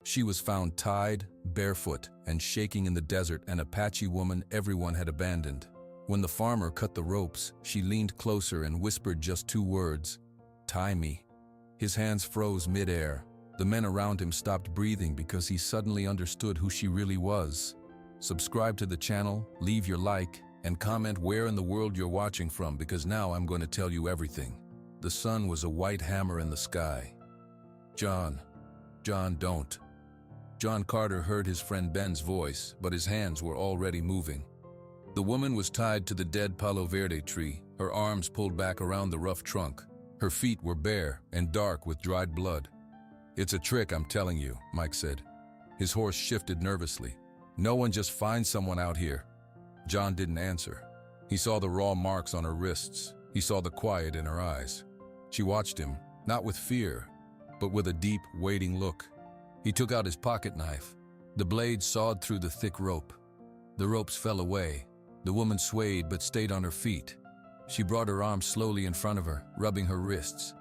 She was found tied, barefoot, and shaking in the desert, an Apache woman everyone had abandoned. When the farmer cut the ropes, she leaned closer and whispered just 2 words, "Tie me." His hands froze mid-air. The men around him stopped breathing because he suddenly understood who she really was. Subscribe to the channel, leave your like, and comment where in the world you're watching from, because now I'm going to tell you everything. The sun was a white hammer in the sky. John, don't. John Carter heard his friend Ben's voice, but his hands were already moving. The woman was tied to the dead Palo Verde tree, her arms pulled back around the rough trunk. Her feet were bare and dark with dried blood. "It's a trick, I'm telling you," Mike said. His horse shifted nervously. "No one just finds someone out here." John didn't answer. He saw the raw marks on her wrists. He saw the quiet in her eyes. She watched him, not with fear, but with a deep, waiting look. He took out his pocket knife. The blade sawed through the thick rope. The ropes fell away. The woman swayed but stayed on her feet. She brought her arms slowly in front of her, rubbing her wrists.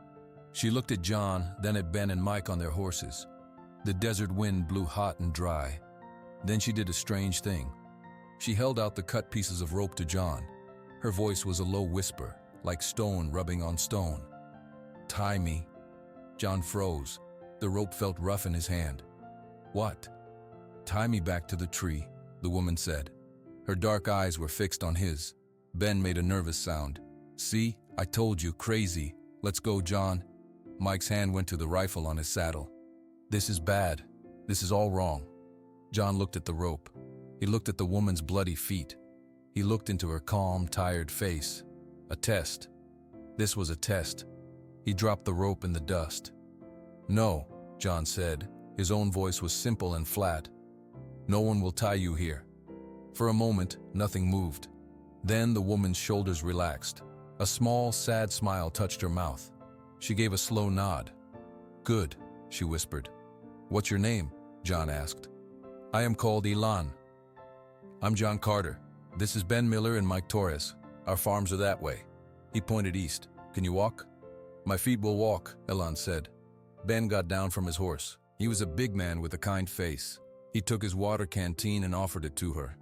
She looked at John, then at Ben and Mike on their horses. The desert wind blew hot and dry. Then she did a strange thing. She held out the cut pieces of rope to John. Her voice was a low whisper, like stone rubbing on stone. "Tie me." John froze. The rope felt rough in his hand. "What?" "Tie me back to the tree," the woman said. Her dark eyes were fixed on his. Ben made a nervous sound. "See, I told you, crazy. Let's go, John." Mike's hand went to the rifle on his saddle. "This is bad. This is all wrong." John looked at the rope. He looked at the woman's bloody feet. He looked into her calm, tired face. A test. This was a test. He dropped the rope in the dust. "No," John said. His own voice was simple and flat. "No one will tie you here." For a moment, nothing moved. Then the woman's shoulders relaxed. A small, sad smile touched her mouth. She gave a slow nod. "Good," she whispered. "What's your name?" John asked. "I am called Elan." "I'm John Carter. This is Ben Miller and Mike Torres. Our farms are that way." He pointed east. "Can you walk?" "My feet will walk," Elan said. Ben got down from his horse. He was a big man with a kind face. He took his water canteen and offered it to her.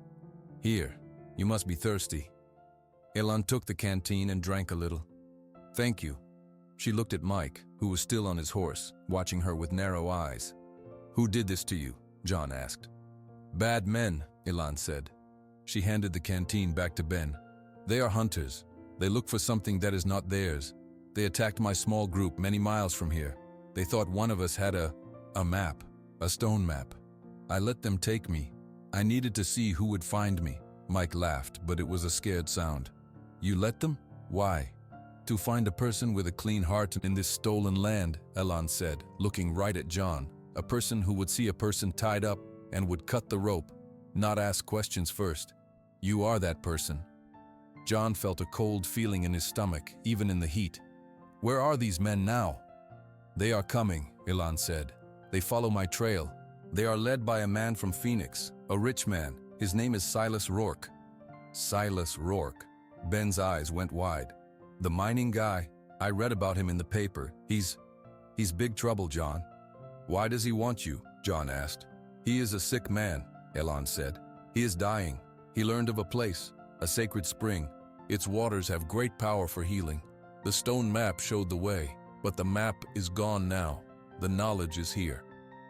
"Here, you must be thirsty." Elan took the canteen and drank a little. "Thank you." She looked at Mike, who was still on his horse, watching her with narrow eyes. "Who did this to you?" John asked. "Bad men," Elan said. She handed the canteen back to Ben. "They are hunters. They look for something that is not theirs. They attacked my small group many miles from here. They thought one of us had a map, a stone map. I let them take me. I needed to see who would find me." Mike laughed, but it was a scared sound. "You let them? Why?" "To find a person with a clean heart in this stolen land," Elan said, looking right at John. "A person who would see a person tied up and would cut the rope, not ask questions first. You are that person." John felt a cold feeling in his stomach, even in the heat. "Where are these men now?" "They are coming," Elan said. "They follow my trail. They are led by a man from Phoenix, a rich man. His name is Silas Rourke." Silas Rourke. Ben's eyes went wide. "The mining guy? I read about him in the paper. He's big trouble, John." "Why does he want you?" John asked. "He is a sick man," Elan said. "He is dying. He learned of a place, a sacred spring. Its waters have great power for healing. The stone map showed the way, but the map is gone now. The knowledge is here."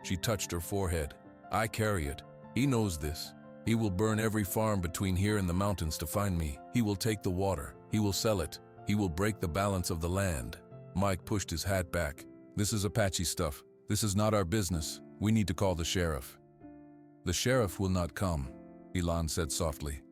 She touched her forehead. "I carry it. He knows this. He will burn every farm between here and the mountains to find me. He will take the water. He will sell it. He will break the balance of the land." Mike pushed his hat back. "This is Apache stuff. This is not our business. We need to call the sheriff." "The sheriff will not come," Elan said softly.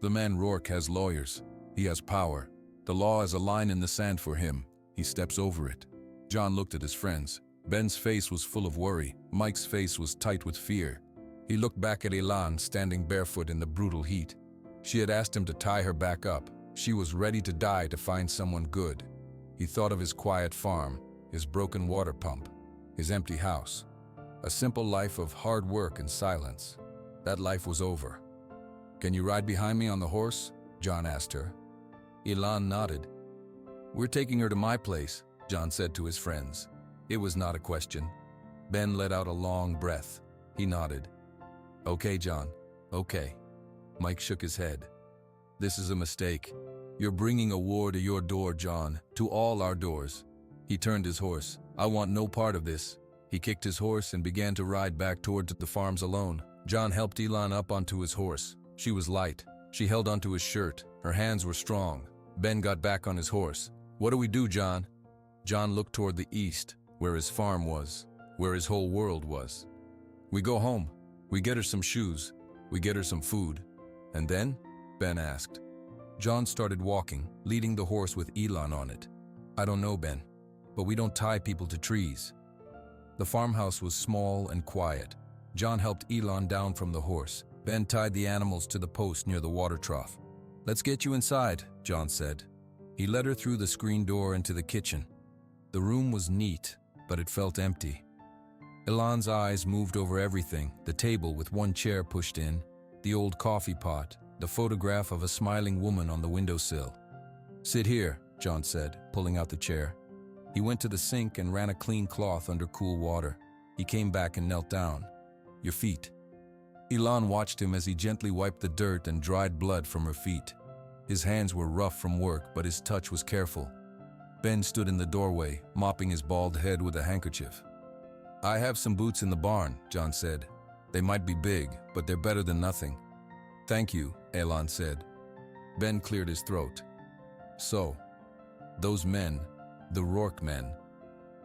"The man Rourke has lawyers. He has power. The law is a line in the sand for him. He steps over it." John looked at his friends. Ben's face was full of worry. Mike's face was tight with fear. He looked back at Elan, standing barefoot in the brutal heat. She had asked him to tie her back up. She was ready to die to find someone good. He thought of his quiet farm, his broken water pump, his empty house. A simple life of hard work and silence. That life was over. "Can you ride behind me on the horse?" John asked her. Elan nodded. "We're taking her to my place," John said to his friends. It was not a question. Ben let out a long breath. He nodded. Okay, John. Okay. Mike shook his head. This is a mistake. You're bringing a war to your door, John, to all our doors. He turned his horse. I want no part of this. He kicked his horse and began to ride back towards the farms alone. John helped Elon up onto his horse. She was light. She held onto his shirt. Her hands were strong. Ben got back on his horse. What do we do, John? John looked toward the east, where his farm was, where his whole world was. We go home. We get her some shoes. We get her some food. And then? Ben asked. John started walking, leading the horse with Elon on it. I don't know, Ben, but we don't tie people to trees. The farmhouse was small and quiet. John helped Elon down from the horse. Ben tied the animals to the post near the water trough. Let's get you inside, John said. He led her through the screen door into the kitchen. The room was neat, but it felt empty. Elon's eyes moved over everything, the table with one chair pushed in, the old coffee pot, the photograph of a smiling woman on the windowsill. Sit here, John said, pulling out the chair. He went to the sink and ran a clean cloth under cool water. He came back and knelt down. Your feet. Elon watched him as he gently wiped the dirt and dried blood from her feet. His hands were rough from work, but his touch was careful. Ben stood in the doorway, mopping his bald head with a handkerchief. I have some boots in the barn, John said. They might be big, but they're better than nothing. Thank you, Elon said. Ben cleared his throat. So, those men, the Rourke men,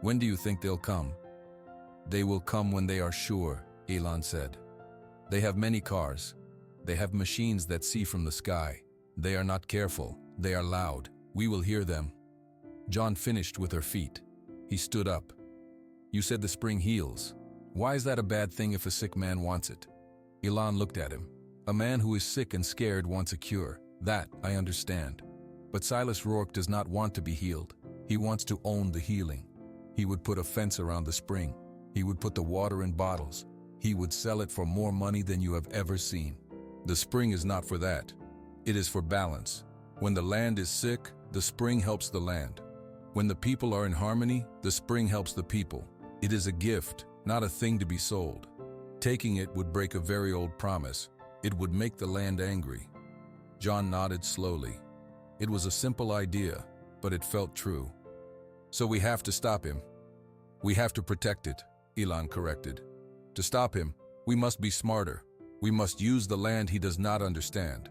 when do you think they'll come? They will come when they are sure, Elon said. They have many cars. They have machines that see from the sky. They are not careful. They are loud. We will hear them. John finished with her feet. He stood up. You said the spring heals. Why is that a bad thing if a sick man wants it? Elon looked at him. A man who is sick and scared wants a cure. That I understand. But Silas Rourke does not want to be healed. He wants to own the healing. He would put a fence around the spring. He would put the water in bottles. He would sell it for more money than you have ever seen. The spring is not for that. It is for balance. When the land is sick, the spring helps the land. When the people are in harmony, the spring helps the people. It is a gift, not a thing to be sold. Taking it would break a very old promise. It would make the land angry. John nodded slowly. It was a simple idea, but it felt true. So we have to stop him. We have to protect it, Elon corrected. To stop him, we must be smarter. We must use the land he does not understand.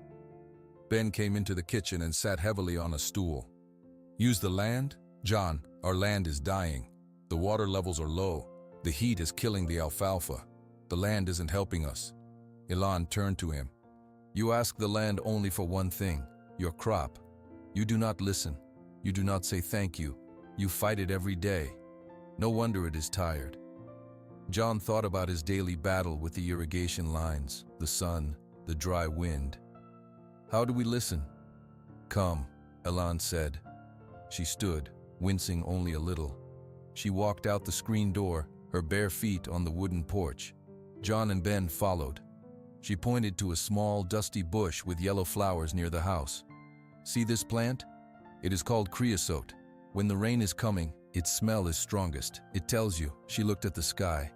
Ben came into the kitchen and sat heavily on a stool. Use the land? John, our land is dying. The water levels are low. The heat is killing the alfalfa. The land isn't helping us. Elon turned to him. You ask the land only for one thing, your crop. You do not listen. You do not say thank you. You fight it every day. No wonder it is tired. John thought about his daily battle with the irrigation lines, the sun, the dry wind. How do we listen? Come, Elon said. She stood, wincing only a little. She walked out the screen door, her bare feet on the wooden porch. John and Ben followed. She pointed to a small, dusty bush with yellow flowers near the house. See this plant? It is called creosote. When the rain is coming, its smell is strongest. It tells you. She looked at the sky.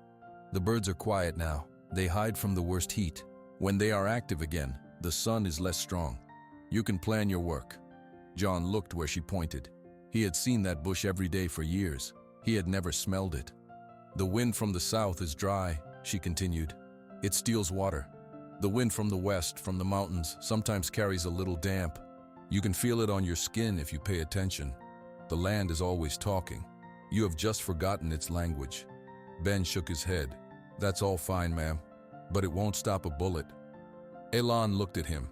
The birds are quiet now. They hide from the worst heat. When they are active again, the sun is less strong. You can plan your work. John looked where she pointed. He had seen that bush every day for years. He had never smelled it. The wind from the south is dry, she continued. It steals water. The wind from the west, from the mountains, sometimes carries a little damp. You can feel it on your skin if you pay attention. The land is always talking. You have just forgotten its language. Ben shook his head. That's all fine, ma'am, but it won't stop a bullet. Elon looked at him.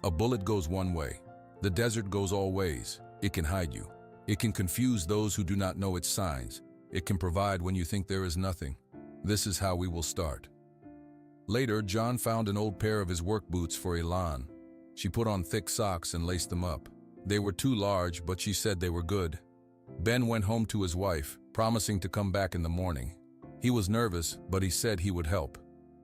A bullet goes one way. The desert goes all ways. It can hide you. It can confuse those who do not know its signs. It can provide when you think there is nothing. This is how we will start. Later, John found an old pair of his work boots for Elon. She put on thick socks and laced them up. They were too large, but she said they were good. Ben went home to his wife, promising to come back in the morning. He was nervous, but he said he would help.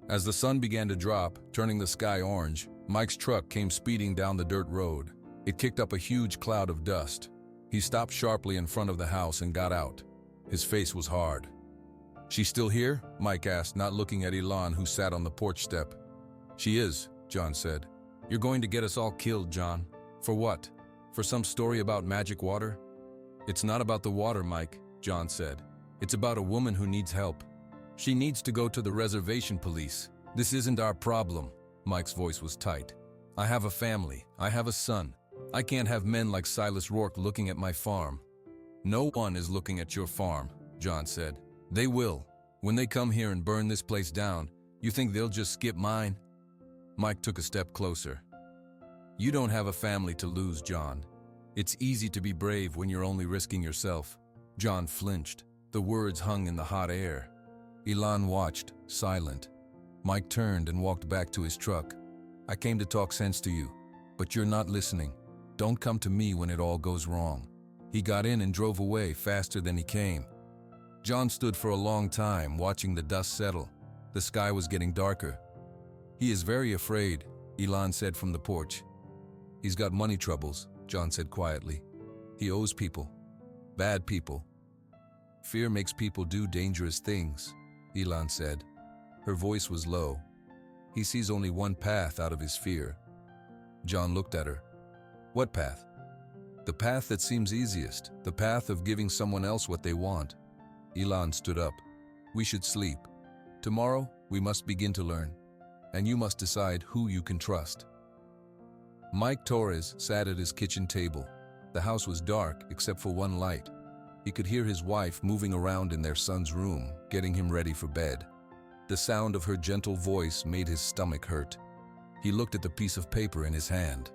As the sun began to drop, turning the sky orange, Mike's truck came speeding down the dirt road. It kicked up a huge cloud of dust. He stopped sharply in front of the house and got out. His face was hard. She's still here? Mike asked, not looking at Elon, who sat on the porch step. She is, John said. You're going to get us all killed, John. For what? For some story about magic water? It's not about the water, Mike, John said. It's about a woman who needs help. She needs to go to the reservation police. This isn't our problem. Mike's voice was tight. I have a family. I have a son. I can't have men like Silas Rourke looking at my farm. No one is looking at your farm, John said. They will. When they come here and burn this place down, you think they'll just skip mine? Mike took a step closer. You don't have a family to lose, John. It's easy to be brave when you're only risking yourself. John flinched. The words hung in the hot air. Elon watched, silent. Mike turned and walked back to his truck. I came to talk sense to you, but you're not listening. Don't come to me when it all goes wrong. He got in and drove away faster than he came. John stood for a long time, watching the dust settle. The sky was getting darker. He is very afraid, Elon said from the porch. He's got money troubles, John said quietly. He owes people. Bad people. Fear makes people do dangerous things, Elon said. Her voice was low. He sees only one path out of his fear. John looked at her. What path? The path that seems easiest, the path of giving someone else what they want. Elon stood up. We should sleep. Tomorrow, we must begin to learn. And you must decide who you can trust. Mike Torres sat at his kitchen table. The house was dark except for one light. He could hear his wife moving around in their son's room, getting him ready for bed. The sound of her gentle voice made his stomach hurt. He looked at the piece of paper in his hand.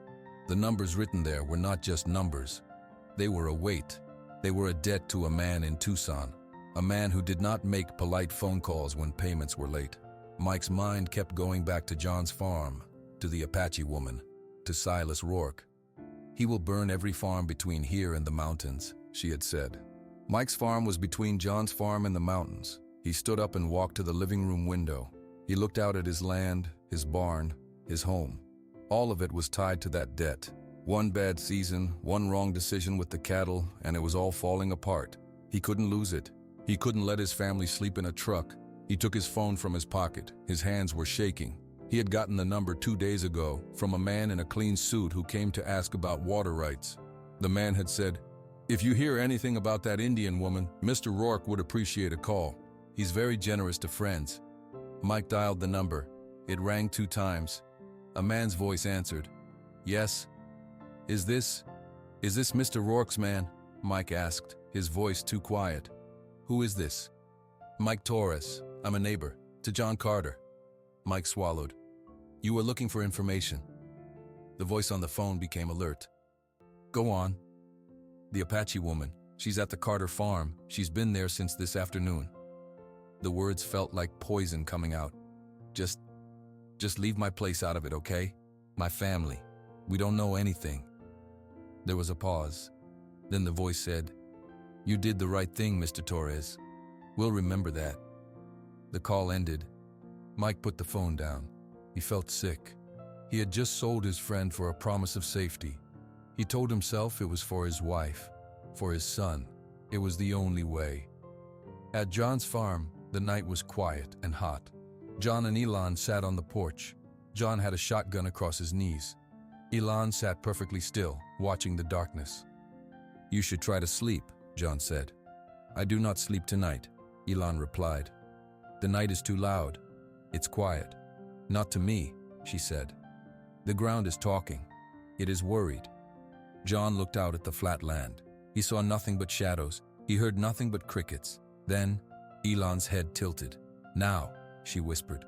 The numbers written there were not just numbers. They were a weight. They were a debt to a man in Tucson, a man who did not make polite phone calls when payments were late. Mike's mind kept going back to John's farm, to the Apache woman, to Silas Rourke. He will burn every farm between here and the mountains, she had said. Mike's farm was between John's farm and the mountains. He stood up and walked to the living room window. He looked out at his land, his barn, his home. All of it was tied to that debt. One bad season, one wrong decision with the cattle, and it was all falling apart. He couldn't lose it. He couldn't let his family sleep in a truck. He took his phone from his pocket. His hands were shaking. He had gotten the number 2 days ago from a man in a clean suit who came to ask about water rights. The man had said, "If you hear anything about that Indian woman, Mr. Rourke would appreciate a call. He's very generous to friends." Mike dialed the number. It rang 2 times. A man's voice answered. "Yes? Is this Mr. Rourke's man?" Mike asked, his voice too quiet. "Who is this?" "Mike Torres. I'm a neighbor. To John Carter." Mike swallowed. "You were looking for information." The voice on the phone became alert. "Go on." "The Apache woman. She's at the Carter farm. She's been there since this afternoon." The words felt like poison coming out. Just leave my place out of it, okay? My family. We don't know anything." There was a pause. Then the voice said, "You did the right thing, Mr. Torres. We'll remember that." The call ended. Mike put the phone down. He felt sick. He had just sold his friend for a promise of safety. He told himself it was for his wife, for his son. It was the only way. At John's farm, the night was quiet and hot. John and Elon sat on the porch. John had a shotgun across his knees. Elon sat perfectly still, watching the darkness. "You should try to sleep," John said. "I do not sleep tonight," Elon replied. "The night is too loud. It's quiet." "Not to me," she said. "The ground is talking. It is worried." John looked out at the flat land. He saw nothing but shadows. He heard nothing but crickets. Then, Elon's head tilted. "Now," she whispered.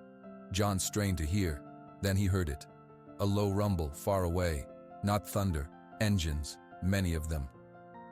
John strained to hear. Then he heard it. A low rumble far away. Not thunder, engines, many of them.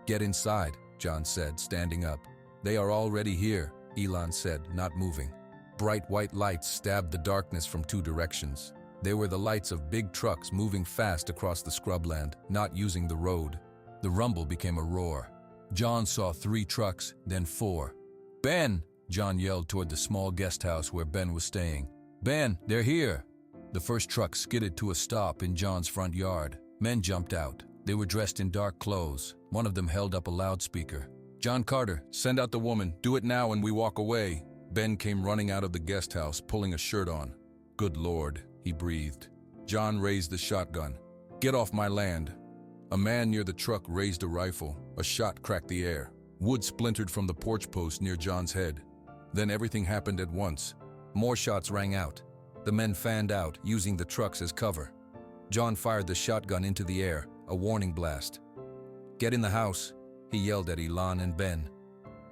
"Get inside," John said, standing up. "They are already here," Elon said, not moving. Bright white lights stabbed the darkness from 2 directions. They were the lights of big trucks moving fast across the scrubland, not using the road. The rumble became a roar. John saw 3 trucks, then 4. "Ben!" John yelled toward the small guest house where Ben was staying. "Ben, they're here!" The first truck skidded to a stop in John's front yard. Men jumped out. They were dressed in dark clothes. One of them held up a loudspeaker. "John Carter, send out the woman. Do it now and we walk away." Ben came running out of the guest house, pulling a shirt on. "Good Lord," he breathed. John raised the shotgun. "Get off my land." A man near the truck raised a rifle. A shot cracked the air. Wood splintered from the porch post near John's head. Then everything happened at once. More shots rang out. The men fanned out, using the trucks as cover. John fired the shotgun into the air, a warning blast. "Get in the house," he yelled at Elon and Ben.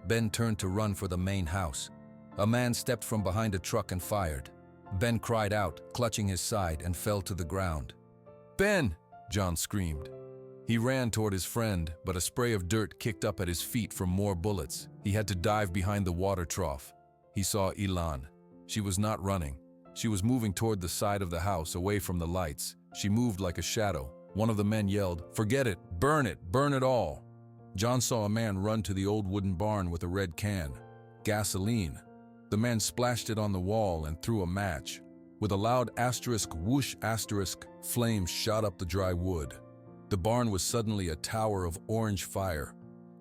Ben turned to run for the main house. A man stepped from behind a truck and fired. Ben cried out, clutching his side, and fell to the ground. "Ben!" John screamed. He ran toward his friend, but a spray of dirt kicked up at his feet from more bullets. He had to dive behind the water trough. He saw Elon. She was not running. She was moving toward the side of the house, away from the lights. She moved like a shadow. One of the men yelled, "Forget it! Burn it all!" John saw a man run to the old wooden barn with a red can. Gasoline. The man splashed it on the wall and threw a match. With a loud asterisk, whoosh asterisk, flames shot up the dry wood. The barn was suddenly a tower of orange fire.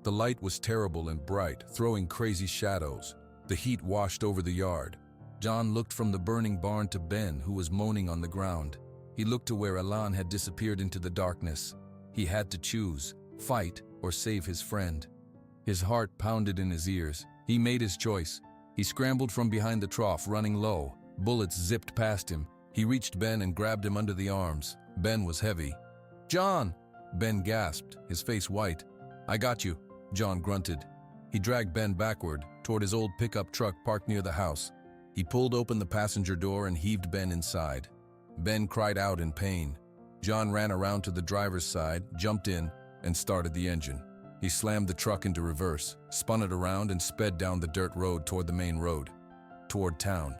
The light was terrible and bright, throwing crazy shadows. The heat washed over the yard. John looked from the burning barn to Ben, who was moaning on the ground. He looked to where Alan had disappeared into the darkness. He had to choose, fight or save his friend. His heart pounded in his ears. He made his choice. He scrambled from behind the trough, running low. Bullets zipped past him. He reached Ben and grabbed him under the arms. Ben was heavy. "John!" Ben gasped, his face white. "I got you," John grunted. He dragged Ben backward, toward his old pickup truck parked near the house. He pulled open the passenger door and heaved Ben inside. Ben cried out in pain. John ran around to the driver's side, jumped in, and started the engine. He slammed the truck into reverse, spun it around, and sped down the dirt road toward the main road, toward town.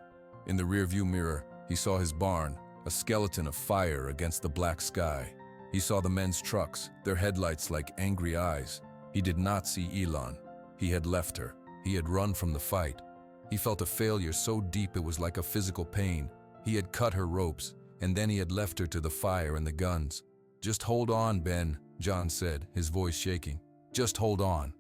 In the rearview mirror, he saw his barn, a skeleton of fire against the black sky. He saw the men's trucks, their headlights like angry eyes. He did not see Elon. He had left her. He had run from the fight. He felt a failure so deep it was like a physical pain. He had cut her ropes, and then he had left her to the fire and the guns. "Just hold on, Ben," John said, his voice shaking. "Just hold on."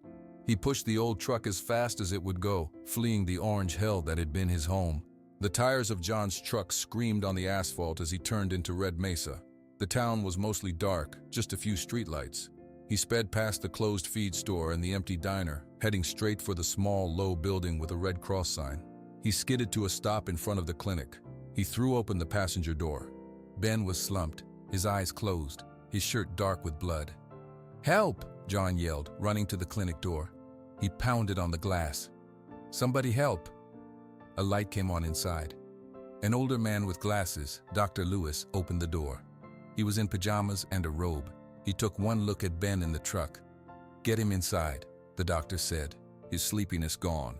He pushed the old truck as fast as it would go, fleeing the orange hell that had been his home. The tires of John's truck screamed on the asphalt as he turned into Red Mesa. The town was mostly dark, just a few streetlights. He sped past the closed feed store and the empty diner, heading straight for the small, low building with a Red Cross sign. He skidded to a stop in front of the clinic. He threw open the passenger door. Ben was slumped, his eyes closed, his shirt dark with blood. "Help!" John yelled, running to the clinic door. He pounded on the glass. "Somebody help!" A light came on inside. An older man with glasses, Dr. Lewis, opened the door. He was in pajamas and a robe. He took one look at Ben in the truck. "Get him inside," the doctor said, his sleepiness gone.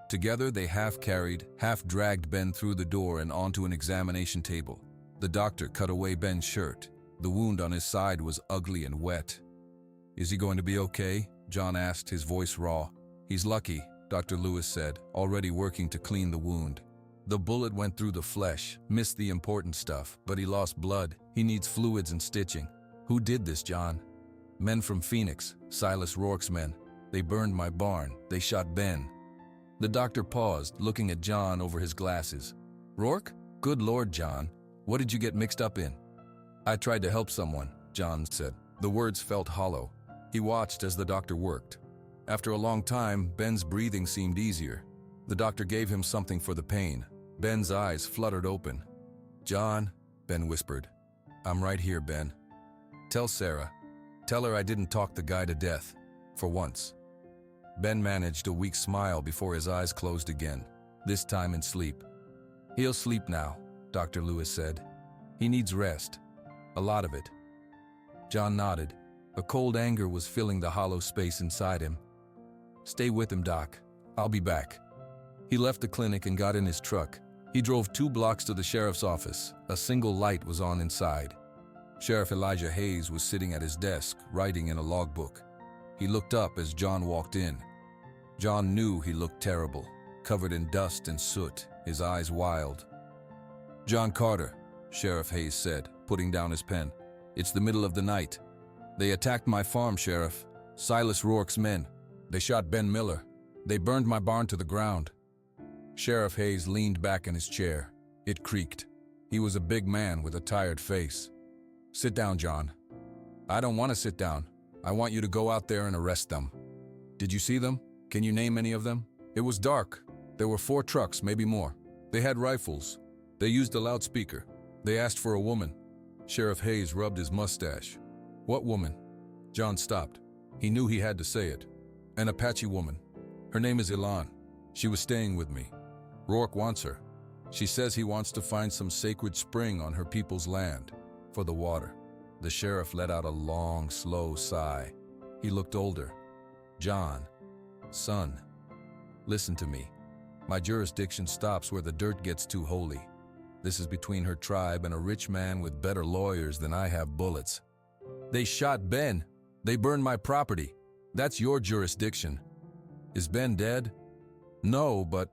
Together they half-carried, half-dragged Ben through the door and onto an examination table. The doctor cut away Ben's shirt. The wound on his side was ugly and wet. "Is he going to be okay?" John asked, his voice raw. "He's lucky," Dr. Lewis said, already working to clean the wound. "The bullet went through the flesh, missed the important stuff, but he lost blood. He needs fluids and stitching." "Who did this, John?" "Men from Phoenix, Silas Rourke's men. They burned my barn. They shot Ben." The doctor paused, looking at John over his glasses. "Rourke? Good Lord, John. What did you get mixed up in?" "I tried to help someone," John said. The words felt hollow. He watched as the doctor worked. After a long time, Ben's breathing seemed easier. The doctor gave him something for the pain. Ben's eyes fluttered open. "John," Ben whispered. "I'm right here, Ben. Tell Sarah. Tell her I didn't talk the guy to death. For once." Ben managed a weak smile before his eyes closed again, this time in sleep. "He'll sleep now," Dr. Lewis said. "He needs rest. A lot of it." John nodded. A cold anger was filling the hollow space inside him. "Stay with him, Doc. I'll be back." He left the clinic and got in his truck. He drove 2 blocks to the sheriff's office. A single light was on inside. Sheriff Elijah Hayes was sitting at his desk, writing in a logbook. He looked up as John walked in. John knew he looked terrible, covered in dust and soot, his eyes wild. "John Carter," Sheriff Hayes said, putting down his pen. "It's the middle of the night. They attacked my farm, Sheriff. Silas Rourke's men. They shot Ben Miller. They burned my barn to the ground." Sheriff Hayes leaned back in his chair. It creaked. He was a big man with a tired face. "Sit down, John." "I don't want to sit down. I want you to go out there and arrest them." "Did you see them? Can you name any of them?" "It was dark. There were 4 trucks, maybe more. They had rifles. They used a loudspeaker. They asked for a woman." Sheriff Hayes rubbed his mustache. "What woman?" John stopped. He knew he had to say it. "An Apache woman. Her name is Elan. She was staying with me. Rourke wants her. She says he wants to find some sacred spring on her people's land for the water." The sheriff let out a long, slow sigh. He looked older. "John, son, listen to me. My jurisdiction stops where the dirt gets too holy. This is between her tribe and a rich man with better lawyers than I have bullets. They shot Ben. They burned my property. That's your jurisdiction. Is Ben dead?" "No, but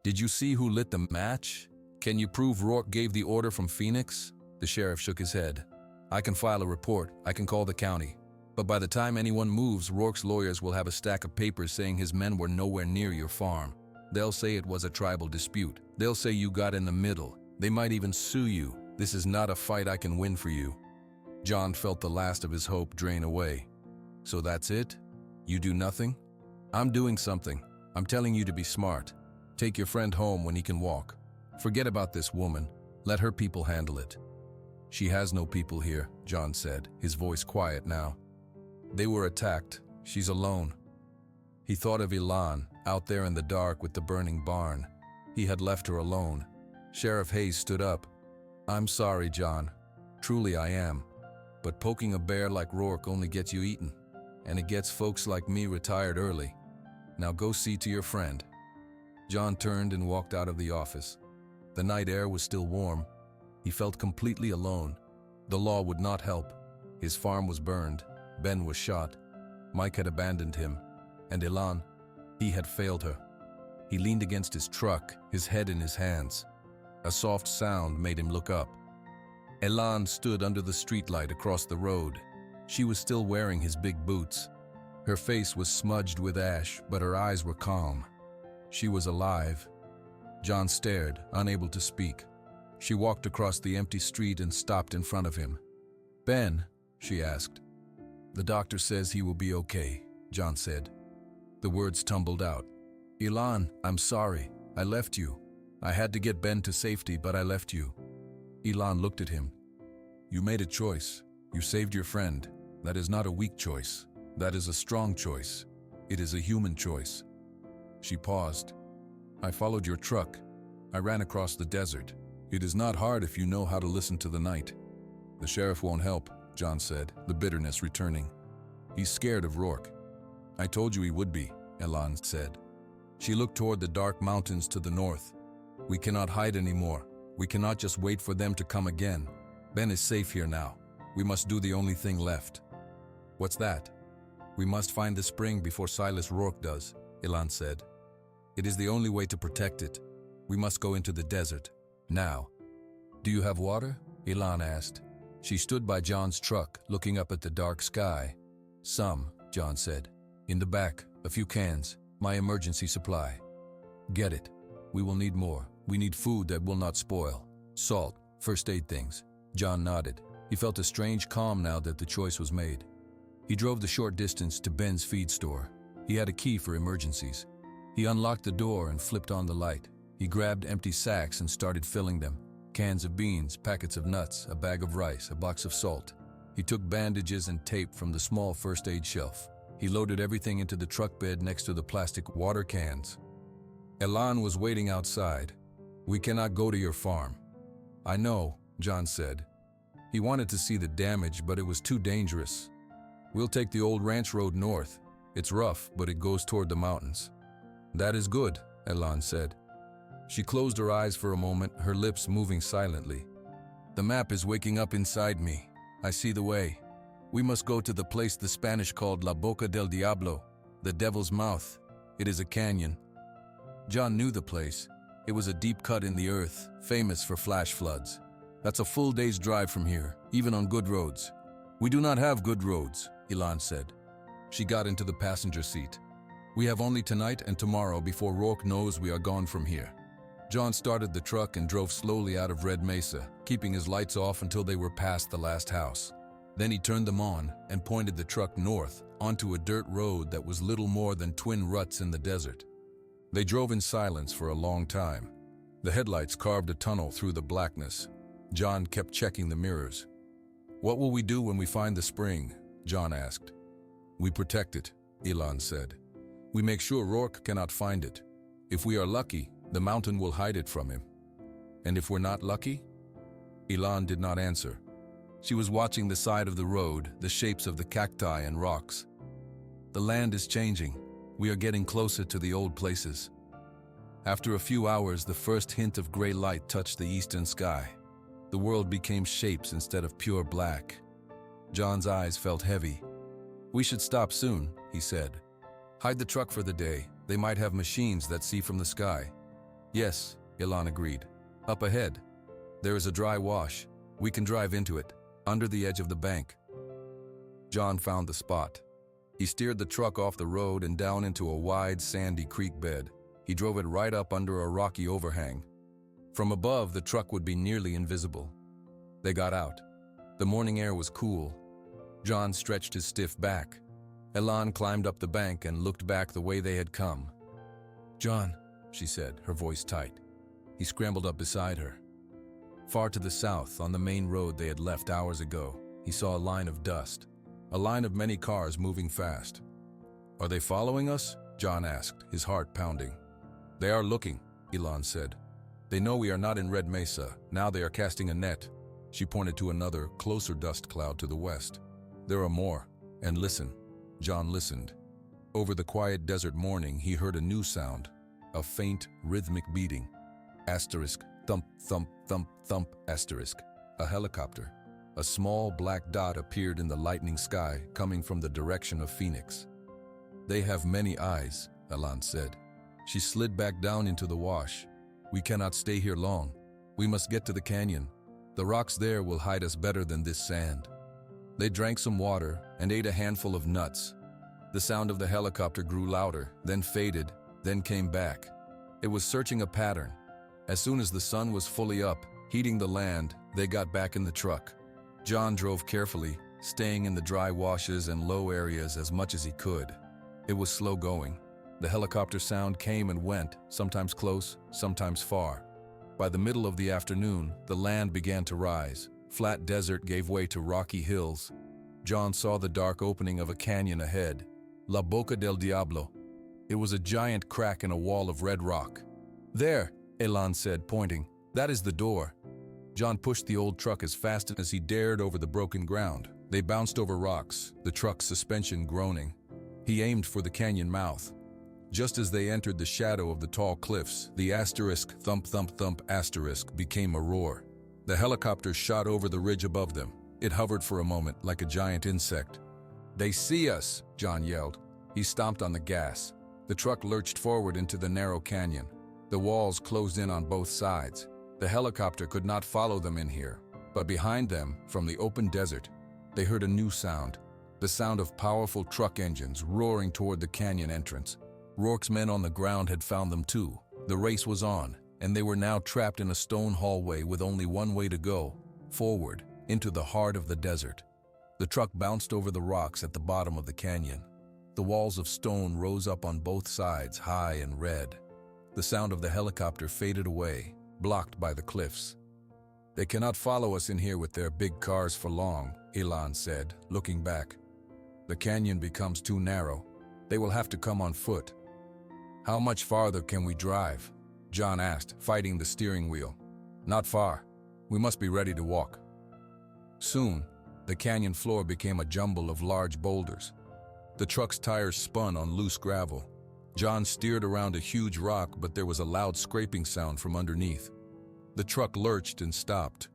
did you see who lit the match? Can you prove Rourke gave the order from Phoenix?" The sheriff shook his head. "I can file a report. I can call the county. But by the time anyone moves, Rourke's lawyers will have a stack of papers saying his men were nowhere near your farm. They'll say it was a tribal dispute. They'll say you got in the middle. They might even sue you. This is not a fight I can win for you." John felt the last of his hope drain away. "So that's it? You do nothing?" "I'm doing something. I'm telling you to be smart. Take your friend home when he can walk. Forget about this woman. Let her people handle it." "She has no people here," John said, his voice quiet now. "They were attacked. She's alone." He thought of Elan, out there in the dark with the burning barn. He had left her alone. Sheriff Hayes stood up. "I'm sorry, John. Truly I am. But poking a bear like Rourke only gets you eaten, and it gets folks like me retired early. Now go see to your friend." John turned and walked out of the office. The night air was still warm. He felt completely alone. The law would not help. His farm was burned. Ben was shot. Mike had abandoned him. And Elan, he had failed her. He leaned against his truck, his head in his hands. A soft sound made him look up. Elan stood under the streetlight across the road. She was still wearing his big boots. Her face was smudged with ash, but her eyes were calm. She was alive. John stared, unable to speak. She walked across the empty street and stopped in front of him. "Ben?" she asked. "The doctor says he will be okay," John said. The words tumbled out. "Elan, I'm sorry. I left you. I had to get Ben to safety, but I left you." Elan looked at him. "You made a choice. You saved your friend. That is not a weak choice. That is a strong choice. It is a human choice." She paused. "I followed your truck. I ran across the desert. It is not hard if you know how to listen to the night." "The sheriff won't help," John said, the bitterness returning. "He's scared of Rourke." "I told you he would be," Elan said. She looked toward the dark mountains to the north. "We cannot hide anymore. We cannot just wait for them to come again. Ben is safe here now. We must do the only thing left." "What's that?" "We must find the spring before Silas Rourke does," Elan said. "It is the only way to protect it. We must go into the desert. Now." "Do you have water?" Elan asked. She stood by John's truck, looking up at the dark sky. "Some," John said. "In the back, a few cans. My emergency supply." "Get it. We will need more. We need food that will not spoil. Salt, first aid things." John nodded. He felt a strange calm now that the choice was made. He drove the short distance to Ben's feed store. He had a key for emergencies. He unlocked the door and flipped on the light. He grabbed empty sacks and started filling them. Cans of beans, packets of nuts, a bag of rice, a box of salt. He took bandages and tape from the small first aid shelf. He loaded everything into the truck bed next to the plastic water cans. Elan was waiting outside. "We cannot go to your farm." "I know," John said. He wanted to see the damage, but it was too dangerous. "We'll take the old ranch road north. It's rough, but it goes toward the mountains." "That is good," Elan said. She closed her eyes for a moment, her lips moving silently. "The map is waking up inside me. I see the way. We must go to the place the Spanish called La Boca del Diablo, the Devil's Mouth. It is a canyon." John knew the place. It was a deep cut in the earth, famous for flash floods. "That's a full day's drive from here, even on good roads." "We do not have good roads," Elan said. She got into the passenger seat. "We have only tonight and tomorrow before Rourke knows we are gone from here. John started the truck and drove slowly out of Red Mesa, keeping his lights off until they were past the last house. Then he turned them on and pointed the truck north onto a dirt road that was little more than twin ruts in the desert. They drove in silence for a long time. The headlights carved a tunnel through the blackness. John kept checking the mirrors. "What will we do when we find the spring?" John asked. "We protect it," Elon said. "We make sure Rourke cannot find it. If we are lucky, the mountain will hide it from him. And if we're not lucky?" Elon did not answer. She was watching the side of the road, the shapes of the cacti and rocks. "The land is changing. We are getting closer to the old places." After a few hours, the first hint of gray light touched the eastern sky. The world became shapes instead of pure black. John's eyes felt heavy. "We should stop soon," he said. "Hide the truck for the day. They might have machines that see from the sky." "Yes," Elon agreed. "Up ahead. There is a dry wash. We can drive into it, under the edge of the bank." John found the spot. He steered the truck off the road and down into a wide, sandy creek bed. He drove it right up under a rocky overhang. From above, the truck would be nearly invisible. They got out. The morning air was cool. John stretched his stiff back. Elon climbed up the bank and looked back the way they had come. "John," she said, her voice tight. He scrambled up beside her. Far to the south, on the main road they had left hours ago, he saw a line of dust, a line of many cars moving fast. "Are they following us?" John asked, his heart pounding. "They are looking," Elon said. "They know we are not in Red Mesa. Now they are casting a net." She pointed to another, closer dust cloud to the west. "There are more. And listen." John listened. Over the quiet desert morning, he heard a new sound, a faint, rhythmic beating. Asterisk, thump, thump, thump, thump, asterisk. A helicopter. A small black dot appeared in the lightning sky, coming from the direction of Phoenix. "They have many eyes," Elon said. She slid back down into the wash. "We cannot stay here long. We must get to the canyon. The rocks there will hide us better than this sand." They drank some water and ate a handful of nuts. The sound of the helicopter grew louder, then faded, then came back. It was searching a pattern. As soon as the sun was fully up, heating the land, they got back in the truck. John drove carefully, staying in the dry washes and low areas as much as he could. It was slow going. The helicopter sound came and went, sometimes close, sometimes far. By the middle of the afternoon, the land began to rise. Flat desert gave way to rocky hills. John saw the dark opening of a canyon ahead. La Boca del Diablo. It was a giant crack in a wall of red rock. "There," Elon said, pointing. "That is the door." John pushed the old truck as fast as he dared over the broken ground. They bounced over rocks, the truck's suspension groaning. He aimed for the canyon mouth. Just as they entered the shadow of the tall cliffs, the asterisk, thump, thump, thump, asterisk became a roar. The helicopter shot over the ridge above them. It hovered for a moment like a giant insect. "They see us!" John yelled. He stomped on the gas. The truck lurched forward into the narrow canyon. The walls closed in on both sides. The helicopter could not follow them in here. But behind them, from the open desert, they heard a new sound. The sound of powerful truck engines roaring toward the canyon entrance. Rourke's men on the ground had found them too. The race was on, and they were now trapped in a stone hallway with only one way to go, forward, into the heart of the desert. The truck bounced over the rocks at the bottom of the canyon. The walls of stone rose up on both sides, high and red. The sound of the helicopter faded away, blocked by the cliffs. "They cannot follow us in here with their big cars for long," Elon said, looking back. "The canyon becomes too narrow. They will have to come on foot." "How much farther can we drive?" John asked, fighting the steering wheel. "Not far. We must be ready to walk." Soon, the canyon floor became a jumble of large boulders. The truck's tires spun on loose gravel. John steered around a huge rock, but there was a loud scraping sound from underneath. The truck lurched and stopped.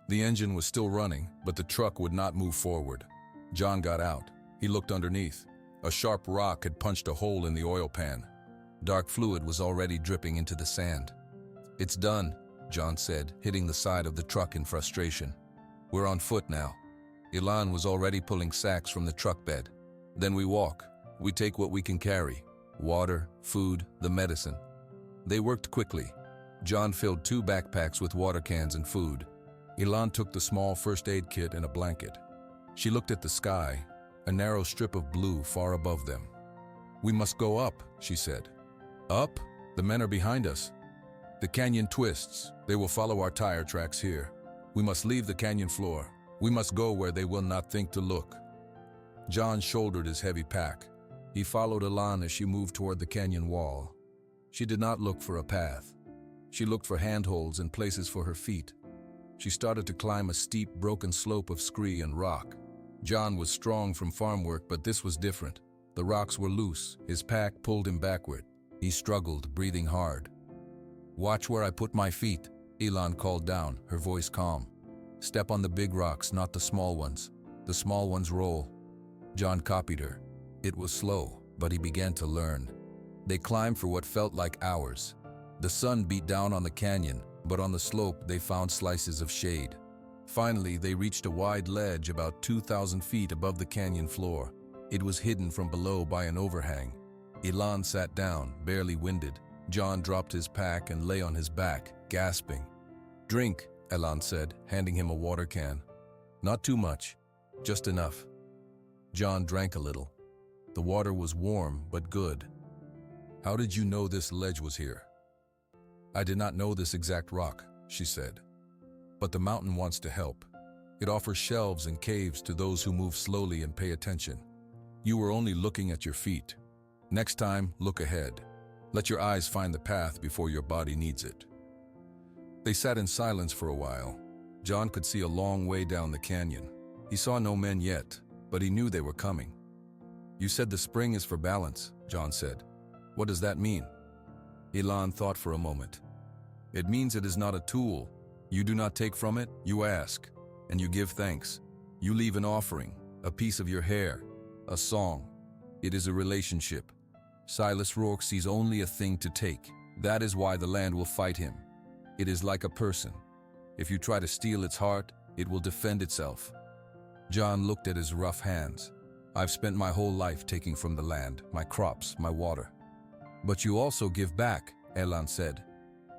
The engine was still running, but the truck would not move forward. John got out. He looked underneath. A sharp rock had punched a hole in the oil pan. Dark fluid was already dripping into the sand. "It's done," John said, hitting the side of the truck in frustration. "We're on foot now." Elon was already pulling sacks from the truck bed. "Then we walk. We take what we can carry. Water, food, the medicine." They worked quickly. John filled 2 backpacks with water cans and food. Ilan took the small first aid kit and a blanket. She looked at the sky, a narrow strip of blue far above them. "We must go up," she said. "Up? The men are behind us. The canyon twists. They will follow our tire tracks here. We must leave the canyon floor. We must go where they will not think to look." John shouldered his heavy pack. He followed Ilan as she moved toward the canyon wall. She did not look for a path. She looked for handholds and places for her feet. She started to climb a steep, broken slope of scree and rock. John was strong from farm work, but this was different. The rocks were loose. His pack pulled him backward. He struggled, breathing hard. "Watch where I put my feet," Ilan called down, her voice calm. "Step on the big rocks, not the small ones. The small ones roll." John copied her. It was slow, but he began to learn. They climbed for what felt like hours. The sun beat down on the canyon, but on the slope they found slices of shade. Finally, they reached a wide ledge about 2,000 feet above the canyon floor. It was hidden from below by an overhang. Ilan sat down, barely winded. John dropped his pack and lay on his back, gasping. "Drink," Ilan said, handing him a water can. "Not too much, just enough." John drank a little. The water was warm but good. "How did you know this ledge was here?" "I did not know this exact rock," she said. "But the mountain wants to help. It offers shelves and caves to those who move slowly and pay attention. You were only looking at your feet. Next time, look ahead. Let your eyes find the path before your body needs it." They sat in silence for a while. John could see a long way down the canyon. He saw no men yet, but he knew they were coming. "You said the spring is for balance," John said. "What does that mean?" Ilan thought for a moment. "It means it is not a tool. You do not take from it, you ask, and you give thanks. You leave an offering, a piece of your hair, a song. It is a relationship. Silas Rourke sees only a thing to take. That is why the land will fight him. It is like a person. If you try to steal its heart, it will defend itself." John looked at his rough hands. "I've spent my whole life taking from the land, my crops, my water." "But you also give back," Ilan said.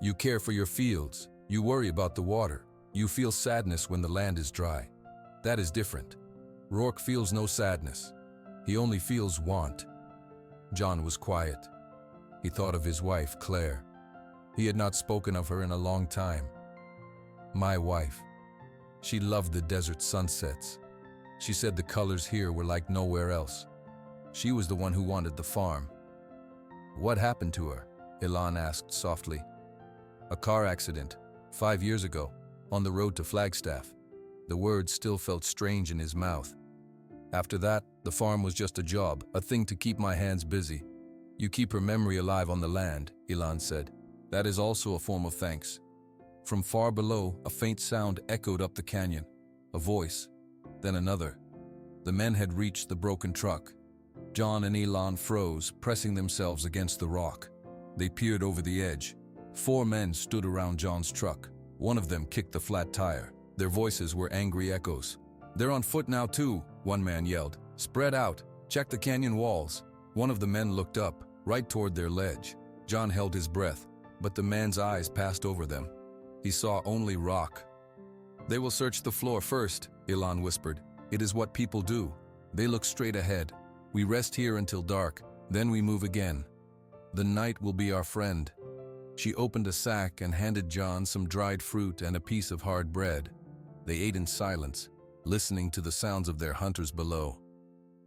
"You care for your fields. You worry about the water. You feel sadness when the land is dry. That is different. Rourke feels no sadness. He only feels want." John was quiet. He thought of his wife, Claire. He had not spoken of her in a long time. "My wife. She loved the desert sunsets. She said the colors here were like nowhere else. She was the one who wanted the farm." "What happened to her?" Ilan asked softly. "A car accident, 5 years ago, on the road to Flagstaff." The words still felt strange in his mouth. "After that, the farm was just a job, a thing to keep my hands busy." "You keep her memory alive on the land," Ilan said. "That is also a form of thanks." From far below, a faint sound echoed up the canyon. A voice, then another. The men had reached the broken truck. John and Ilan froze, pressing themselves against the rock. They peered over the edge. 4 men stood around John's truck. One of them kicked the flat tire. Their voices were angry echoes. "They're on foot now too," one man yelled. "Spread out. Check the canyon walls." One of the men looked up, right toward their ledge. John held his breath, but the man's eyes passed over them. He saw only rock. "They will search the floor first," Ilan whispered. "It is what people do. They look straight ahead. We rest here until dark, then we move again. The night will be our friend." She opened a sack and handed John some dried fruit and a piece of hard bread. They ate in silence, listening to the sounds of their hunters below.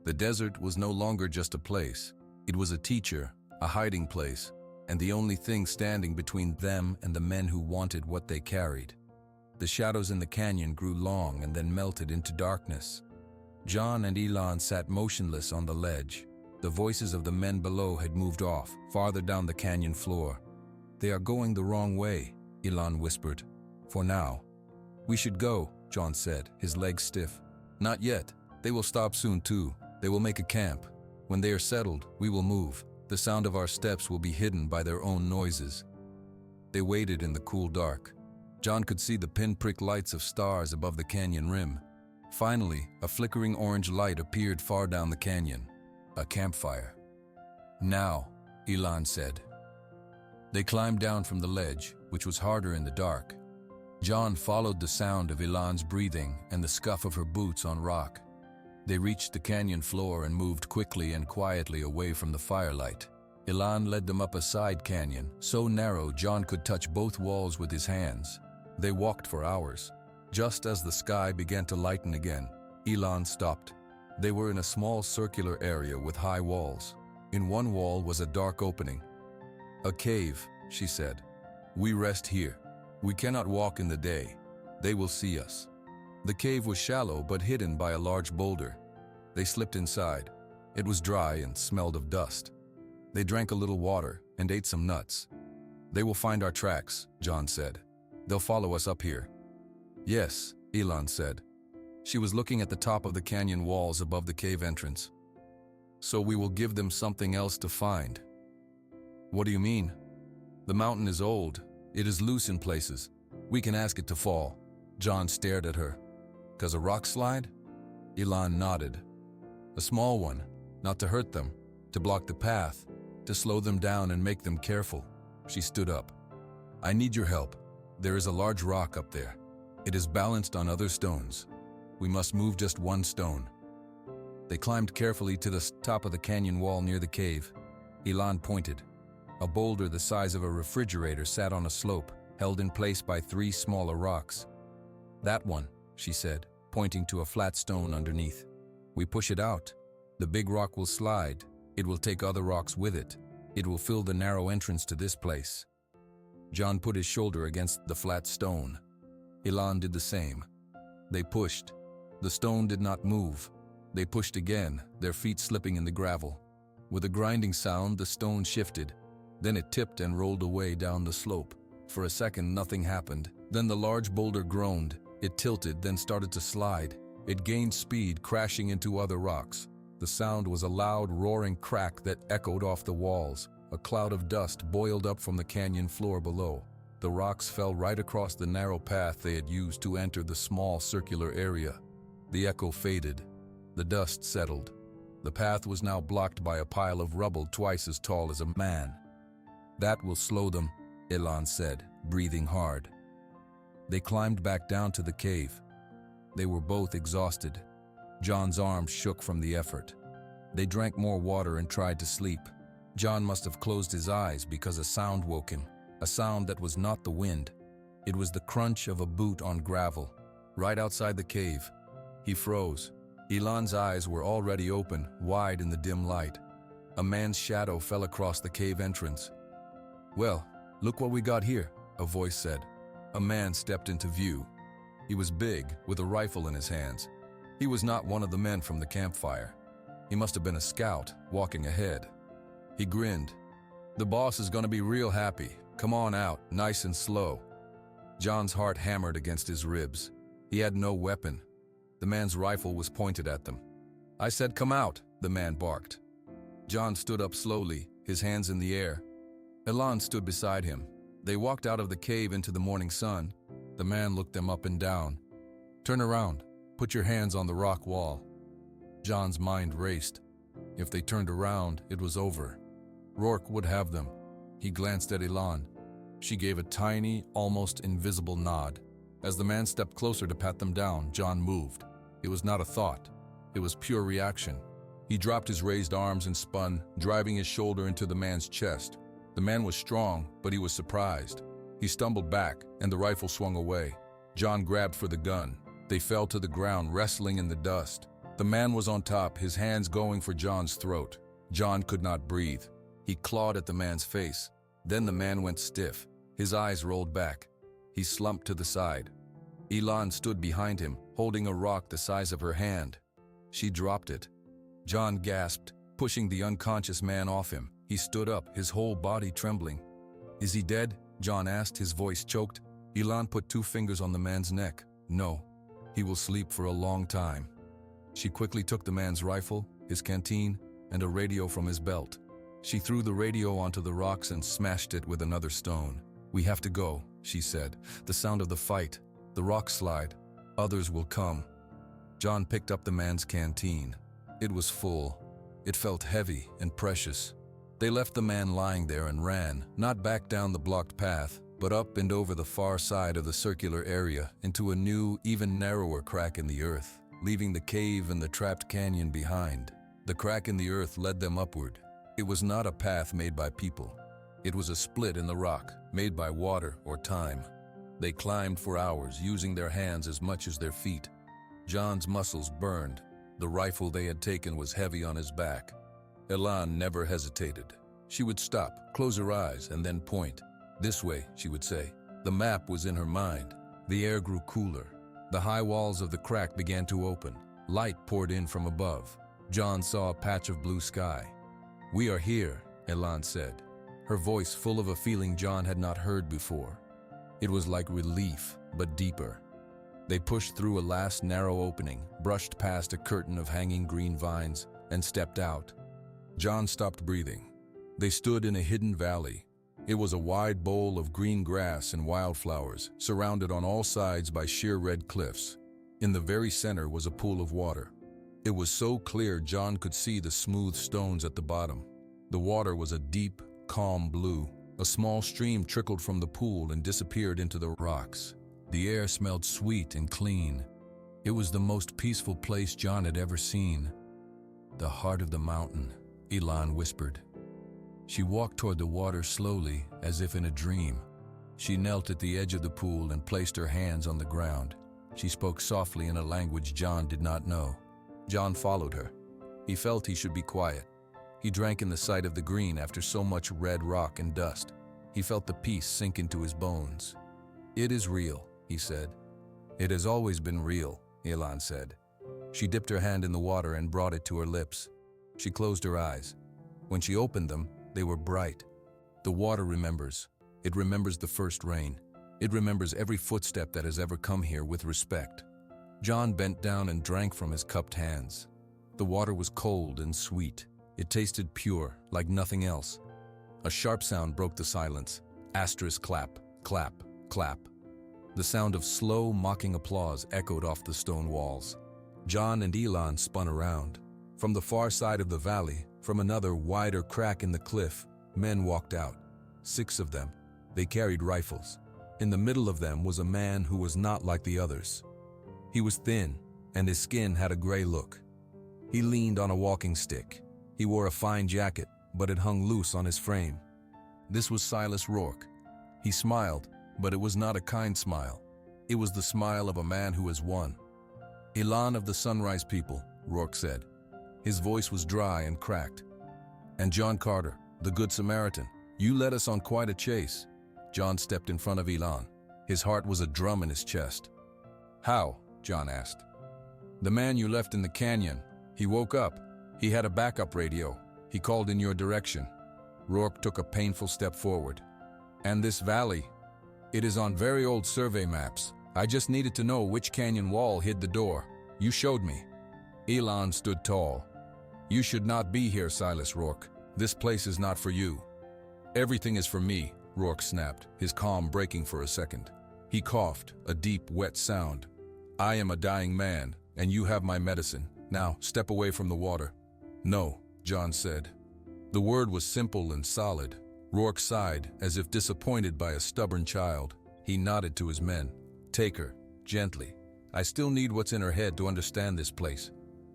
The desert was no longer just a place. It was a teacher, a hiding place, and the only thing standing between them and the men who wanted what they carried. The shadows in the canyon grew long and then melted into darkness. John and Ilan sat motionless on the ledge. The voices of the men below had moved off, farther down the canyon floor. "They are going the wrong way," Ilan whispered. "For now." "We should go," John said, his legs stiff. "Not yet. They will stop soon too. They will make a camp. When they are settled, we will move. The sound of our steps will be hidden by their own noises." They waited in the cool dark. John could see the pinprick lights of stars above the canyon rim. Finally, a flickering orange light appeared far down the canyon. A campfire. "Now," Ilan said. They climbed down from the ledge, which was harder in the dark. John followed the sound of Ilan's breathing and the scuff of her boots on rock. They reached the canyon floor and moved quickly and quietly away from the firelight. Ilan led them up a side canyon, so narrow John could touch both walls with his hands. They walked for hours. Just as the sky began to lighten again, Ilan stopped. They were in a small circular area with high walls. In one wall was a dark opening. "A cave," she said. "We rest here. We cannot walk in the day. They will see us." The cave was shallow but hidden by a large boulder. They slipped inside. It was dry and smelled of dust. They drank a little water and ate some nuts. "They will find our tracks," John said. "They'll follow us up here." "Yes," Ilan said. She was looking at the top of the canyon walls above the cave entrance. "So we will give them something else to find." "What do you mean?" "The mountain is old. It is loose in places. We can ask it to fall." John stared at her. "'Cause a rock slide?" Ilan nodded. "A small one, not to hurt them, to block the path, to slow them down and make them careful." She stood up. "I need your help. There is a large rock up there. It is balanced on other stones. We must move just one stone." They climbed carefully to the top of the canyon wall near the cave. Ilan pointed. A boulder the size of a refrigerator sat on a slope, held in place by 3 smaller rocks. "That one," she said, pointing to a flat stone underneath. "We push it out. The big rock will slide. It will take other rocks with it. It will fill the narrow entrance to this place." John put his shoulder against the flat stone. Ilan did the same. They pushed. The stone did not move. They pushed again, their feet slipping in the gravel. With a grinding sound, the stone shifted. Then it tipped and rolled away down the slope. For a second, nothing happened. Then the large boulder groaned. It tilted, then started to slide. It gained speed, crashing into other rocks. The sound was a loud, roaring crack that echoed off the walls. A cloud of dust boiled up from the canyon floor below. The rocks fell right across the narrow path they had used to enter the small circular area. The echo faded. The dust settled. The path was now blocked by a pile of rubble twice as tall as a man. "That will slow them," Ilan said, breathing hard. They climbed back down to the cave. They were both exhausted. John's arms shook from the effort. They drank more water and tried to sleep. John must have closed his eyes because a sound woke him, a sound that was not the wind. It was the crunch of a boot on gravel, right outside the cave. He froze. Ilan's eyes were already open, wide in the dim light. A man's shadow fell across the cave entrance. "Well, look what we got here," a voice said. A man stepped into view. He was big, with a rifle in his hands. He was not one of the men from the campfire. He must have been a scout, walking ahead. He grinned. "The boss is gonna be real happy. Come on out, nice and slow." John's heart hammered against his ribs. He had no weapon. The man's rifle was pointed at them. "I said come out," the man barked. John stood up slowly, his hands in the air. Ilan stood beside him. They walked out of the cave into the morning sun. The man looked them up and down. "Turn around. Put your hands on the rock wall." John's mind raced. If they turned around, it was over. Rourke would have them. He glanced at Ilan. She gave a tiny, almost invisible nod. As the man stepped closer to pat them down, John moved. It was not a thought. It was pure reaction. He dropped his raised arms and spun, driving his shoulder into the man's chest. The man was strong, but he was surprised. He stumbled back, and the rifle swung away. John grabbed for the gun. They fell to the ground, wrestling in the dust. The man was on top, his hands going for John's throat. John could not breathe. He clawed at the man's face. Then the man went stiff. His eyes rolled back. He slumped to the side. Ilan stood behind him, holding a rock the size of her hand. She dropped it. John gasped, pushing the unconscious man off him. He stood up, his whole body trembling. "Is he dead?" John asked, his voice choked. Ilan put 2 fingers on the man's neck. "No, he will sleep for a long time." She quickly took the man's rifle, his canteen, and a radio from his belt. She threw the radio onto the rocks and smashed it with another stone. "We have to go," she said. "The sound of the fight, the rock slide. Others will come." John picked up the man's canteen. It was full. It felt heavy and precious. They left the man lying there and ran, not back down the blocked path, but up and over the far side of the circular area into a new, even narrower crack in the earth, leaving the cave and the trapped canyon behind. The crack in the earth led them upward. It was not a path made by people. It was a split in the rock, made by water or time. They climbed for hours, using their hands as much as their feet. John's muscles burned. The rifle they had taken was heavy on his back. Elan never hesitated. She would stop, close her eyes, and then point. "This way," she would say. The map was in her mind. The air grew cooler. The high walls of the crack began to open. Light poured in from above. John saw a patch of blue sky. "We are here," Elan said, her voice full of a feeling John had not heard before. It was like relief, but deeper. They pushed through a last narrow opening, brushed past a curtain of hanging green vines, and stepped out. John stopped breathing. They stood in a hidden valley. It was a wide bowl of green grass and wildflowers, surrounded on all sides by sheer red cliffs. In the very center was a pool of water. It was so clear John could see the smooth stones at the bottom. The water was a deep, calm blue. A small stream trickled from the pool and disappeared into the rocks. The air smelled sweet and clean. It was the most peaceful place John had ever seen. "The heart of the mountain," Elan whispered. She walked toward the water slowly, as if in a dream. She knelt at the edge of the pool and placed her hands on the ground. She spoke softly in a language John did not know. John followed her. He felt he should be quiet. He drank in the sight of the green after so much red rock and dust. He felt the peace sink into his bones. "It is real," he said. "It has always been real," Elan said. She dipped her hand in the water and brought it to her lips. She closed her eyes. When she opened them, they were bright. The water remembers. It remembers the first rain. It remembers every footstep that has ever come here with respect. John bent down and drank from his cupped hands. The water was cold and sweet. It tasted pure, like nothing else. A sharp sound broke the silence. Asterisk clap, clap, clap. The sound of slow, mocking applause echoed off the stone walls. John and Elan spun around. From the far side of the valley, from another wider crack in the cliff, men walked out. 6 of them. They carried rifles. In the middle of them was a man who was not like the others. He was thin, and his skin had a gray look. He leaned on a walking stick. He wore a fine jacket, but it hung loose on his frame. This was Silas Rourke. He smiled, but it was not a kind smile. It was the smile of a man who has won. "Elan of the Sunrise People," Rourke said. His voice was dry and cracked. "And John Carter, the Good Samaritan, you led us on quite a chase." John stepped in front of Elan. His heart was a drum in his chest. "How?" John asked. "The man you left in the canyon. He woke up. He had a backup radio. He called in your direction." Rourke took a painful step forward. "And this valley? It is on very old survey maps. I just needed to know which canyon wall hid the door. You showed me." Elan stood tall. "You should not be here, Silas Rourke. This place is not for you." "Everything is for me," Rourke snapped, his calm breaking for a second. He coughed, a deep, wet sound. "I am a dying man, and you have my medicine. Now, step away from the water." "No," John said. The word was simple and solid. Rourke sighed, as if disappointed by a stubborn child. He nodded to his men. "Take her, gently. I still need what's in her head to understand this place."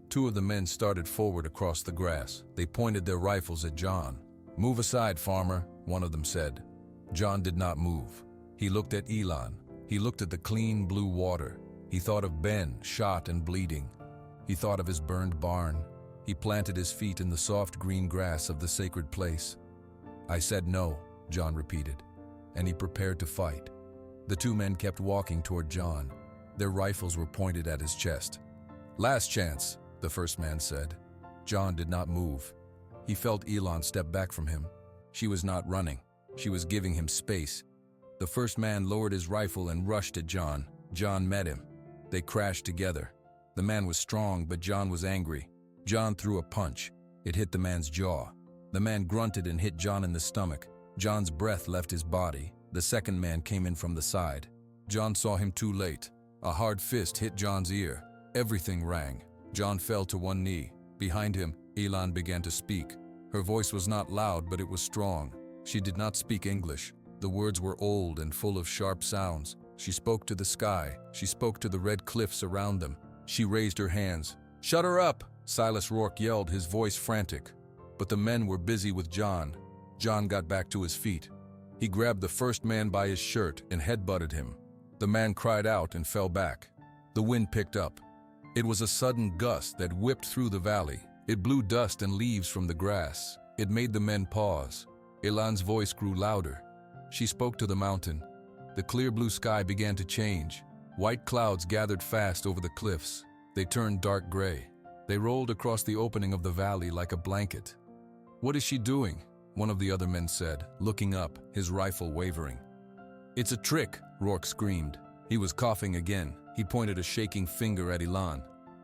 2 of the men started forward across the grass. They pointed their rifles at John. "Move aside, farmer," one of them said. John did not move. He looked at Elan. He looked at the clean blue water. He thought of Ben, shot and bleeding. He thought of his burned barn. He planted his feet in the soft green grass of the sacred place. "I said no," John repeated, and he prepared to fight. The 2 men kept walking toward John. Their rifles were pointed at his chest. "Last chance," the first man said. John did not move. He felt Elan step back from him. She was not running. She was giving him space. The first man lowered his rifle and rushed at John. John met him. They crashed together. The man was strong, but John was angry. John threw a punch. It hit the man's jaw. The man grunted and hit John in the stomach. John's breath left his body. The second man came in from the side. John saw him too late. A hard fist hit John's ear. Everything rang. John fell to one knee. Behind him, Elan began to speak. Her voice was not loud, but it was strong. She did not speak English. The words were old and full of sharp sounds. She spoke to the sky. She spoke to the red cliffs around them. She raised her hands. "Shut her up!" Silas Rourke yelled, his voice frantic. But the men were busy with John. John got back to his feet. He grabbed the first man by his shirt and headbutted him. The man cried out and fell back. The wind picked up. It was a sudden gust that whipped through the valley. It blew dust and leaves from the grass. It made the men pause. Elan's voice grew louder. She spoke to the mountain. The clear blue sky began to change. White clouds gathered fast over the cliffs. They turned dark gray. They rolled across the opening of the valley like a blanket. "What is she doing?" one of the other men said, looking up, his rifle wavering. "It's a trick," Rourke screamed. He was coughing again. He pointed a shaking finger at Elan.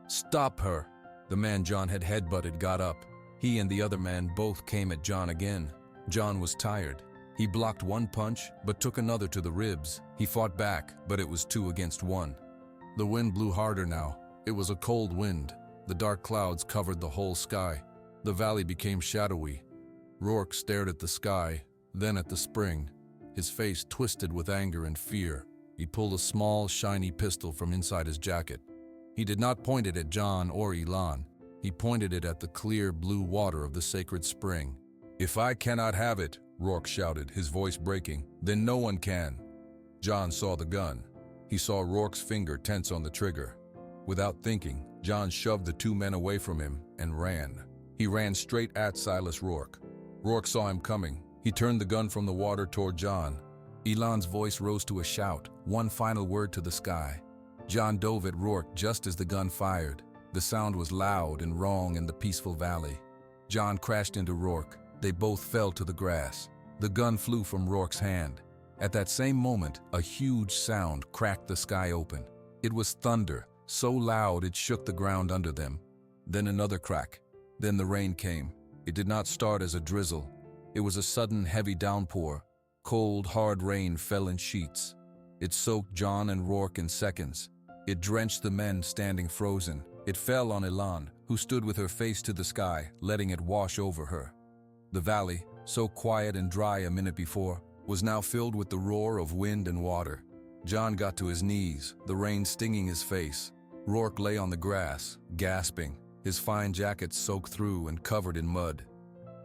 "Stop her!" The man John had headbutted got up. He and the other man both came at John again. John was tired. He blocked one punch, but took another to the ribs. He fought back, but it was 2 against 1. The wind blew harder now. It was a cold wind. The dark clouds covered the whole sky. The valley became shadowy. Rourke stared at the sky, then at the spring. His face twisted with anger and fear. He pulled a small, shiny pistol from inside his jacket. He did not point it at John or Elan. He pointed it at the clear blue water of the sacred spring. "If I cannot have it," Rourke shouted, his voice breaking, "then no one can." John saw the gun. He saw Rourke's finger tense on the trigger. Without thinking, John shoved the 2 men away from him and ran. He ran straight at Silas Rourke. Rourke saw him coming. He turned the gun from the water toward John. Elan's voice rose to a shout, one final word to the sky. John dove at Rourke just as the gun fired. The sound was loud and wrong in the peaceful valley. John crashed into Rourke. They both fell to the grass. The gun flew from Rourke's hand. At that same moment, a huge sound cracked the sky open. It was thunder, so loud it shook the ground under them. Then another crack. Then the rain came. It did not start as a drizzle. It was a sudden heavy downpour. Cold, hard rain fell in sheets. It soaked John and Rourke in seconds. It drenched the men standing frozen. It fell on Elan, who stood with her face to the sky, letting it wash over her. The valley, so quiet and dry a minute before, was now filled with the roar of wind and water. John got to his knees, the rain stinging his face. Rourke lay on the grass, gasping, his fine jacket soaked through and covered in mud.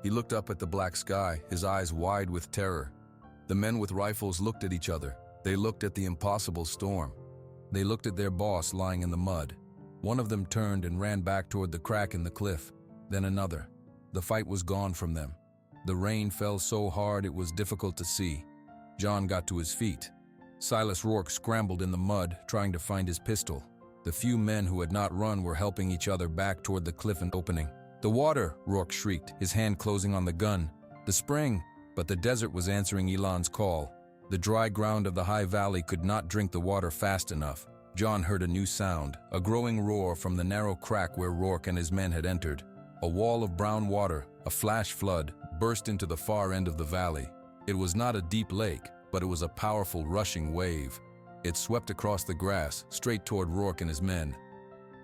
He looked up at the black sky, his eyes wide with terror. The men with rifles looked at each other. They looked at the impossible storm. They looked at their boss lying in the mud. One of them turned and ran back toward the crack in the cliff, then another. The fight was gone from them. The rain fell so hard it was difficult to see. John got to his feet. Silas Rourke scrambled in the mud, trying to find his pistol. The few men who had not run were helping each other back toward the cliff and opening. "The water!" Rourke shrieked, his hand closing on the gun. "The spring!" But the desert was answering Elan's call. The dry ground of the high valley could not drink the water fast enough. John heard a new sound, a growing roar from the narrow crack where Rourke and his men had entered. A wall of brown water, a flash flood, burst into the far end of the valley. It was not a deep lake, but it was a powerful rushing wave. It swept across the grass, straight toward Rourke and his men.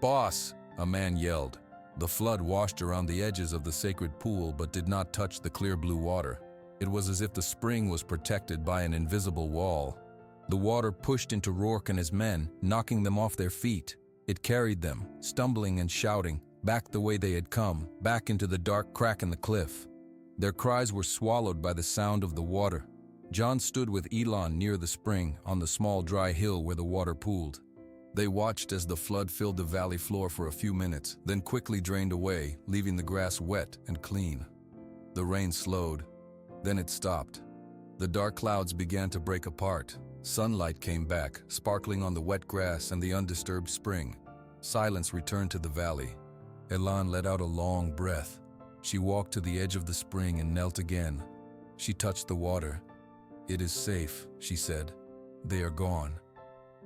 "Boss!" a man yelled. The flood washed around the edges of the sacred pool but did not touch the clear blue water. It was as if the spring was protected by an invisible wall. The water pushed into Rourke and his men, knocking them off their feet. It carried them, stumbling and shouting, back the way they had come, back into the dark crack in the cliff. Their cries were swallowed by the sound of the water. John stood with Elan near the spring on the small dry hill where the water pooled. They watched as the flood filled the valley floor for a few minutes, then quickly drained away, leaving the grass wet and clean. The rain slowed. Then it stopped. The dark clouds began to break apart. Sunlight came back, sparkling on the wet grass and the undisturbed spring. Silence returned to the valley. Elan let out a long breath. She walked to the edge of the spring and knelt again. She touched the water. "It is safe," she said. "They are gone."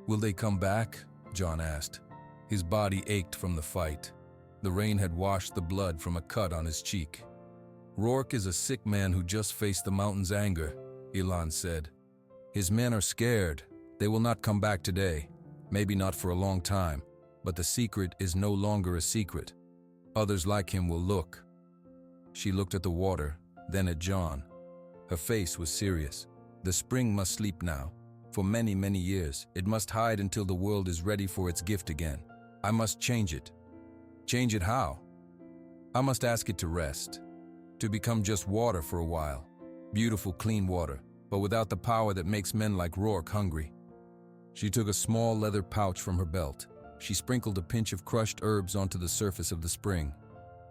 "Will they come back?" John asked. His body ached from the fight. The rain had washed the blood from a cut on his cheek. "Rourke is a sick man who just faced the mountain's anger," Elan said. "His men are scared. They will not come back today. Maybe not for a long time, but the secret is no longer a secret. Others like him will look." She looked at the water, then at John. Her face was serious. The spring must sleep now. For many, many years, it must hide until the world is ready for its gift again. I must change it. Change it how? I must ask it to rest, to become just water for a while. Beautiful, clean water, but without the power that makes men like Rourke hungry. She took a small leather pouch from her belt. She sprinkled a pinch of crushed herbs onto the surface of the spring.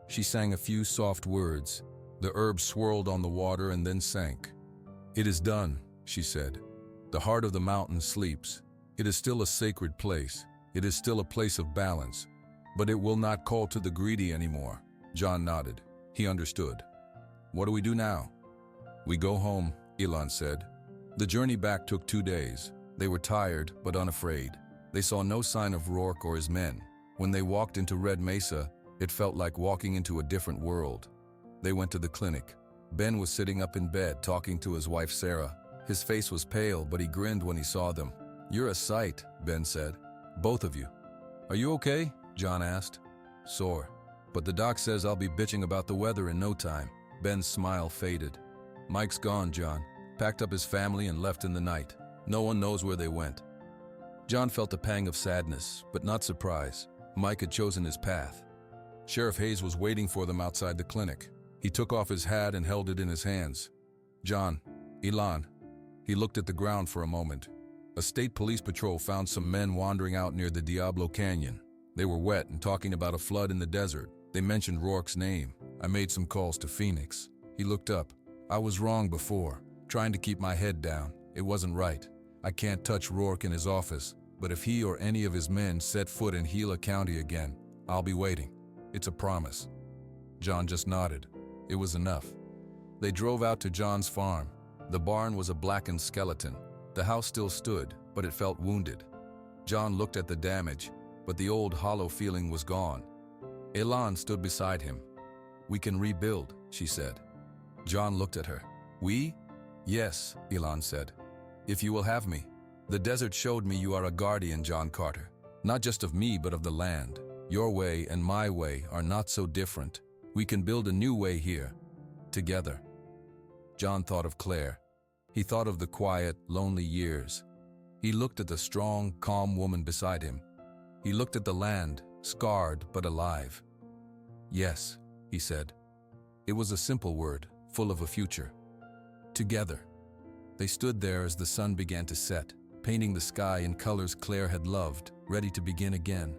She sang a few soft words. The herbs swirled on the water and then sank. "It is done," she said. "The heart of the mountain sleeps. It is still a sacred place. It is still a place of balance. But it will not call to the greedy anymore." John nodded. He understood. "What do we do now?" "We go home," Elon said. The journey back took 2 days. They were tired but unafraid. They saw no sign of Rourke or his men. When they walked into Red Mesa, it felt like walking into a different world. They went to the clinic. Ben was sitting up in bed talking to his wife Sarah. His face was pale, but he grinned when he saw them. "You're a sight," Ben said. "Both of you." "Are you okay?" John asked. "Sore. But the doc says I'll be bitching about the weather in no time." Ben's smile faded. "Mike's gone," John. "Packed up his family and left in the night. No one knows where they went." John felt a pang of sadness, but not surprise. Mike had chosen his path. Sheriff Hayes was waiting for them outside the clinic. He took off his hat and held it in his hands. "John, Elon." He looked at the ground for a moment. A state police patrol found some men wandering out near the Diablo Canyon. They were wet and talking about a flood in the desert. They mentioned Rourke's name. "I made some calls to Phoenix." He looked up. "I was wrong before, trying to keep my head down. It wasn't right. I can't touch Rourke in his office, but if he or any of his men set foot in Gila County again, I'll be waiting. It's a promise." John just nodded. It was enough. They drove out to John's farm. The barn was a blackened skeleton. The house still stood, but it felt wounded. John looked at the damage, but the old hollow feeling was gone. Elon stood beside him. "We can rebuild," she said. John looked at her. "We?" "Yes," Elon said. "If you will have me. The desert showed me you are a guardian, John Carter. Not just of me, but of the land. Your way and my way are not so different. We can build a new way here, together." John thought of Claire. He thought of the quiet, lonely years. He looked at the strong, calm woman beside him. He looked at the land, scarred but alive. "Yes," he said. It was a simple word, full of a future. Together. They stood there as the sun began to set, painting the sky in colors Claire had loved, ready to begin again.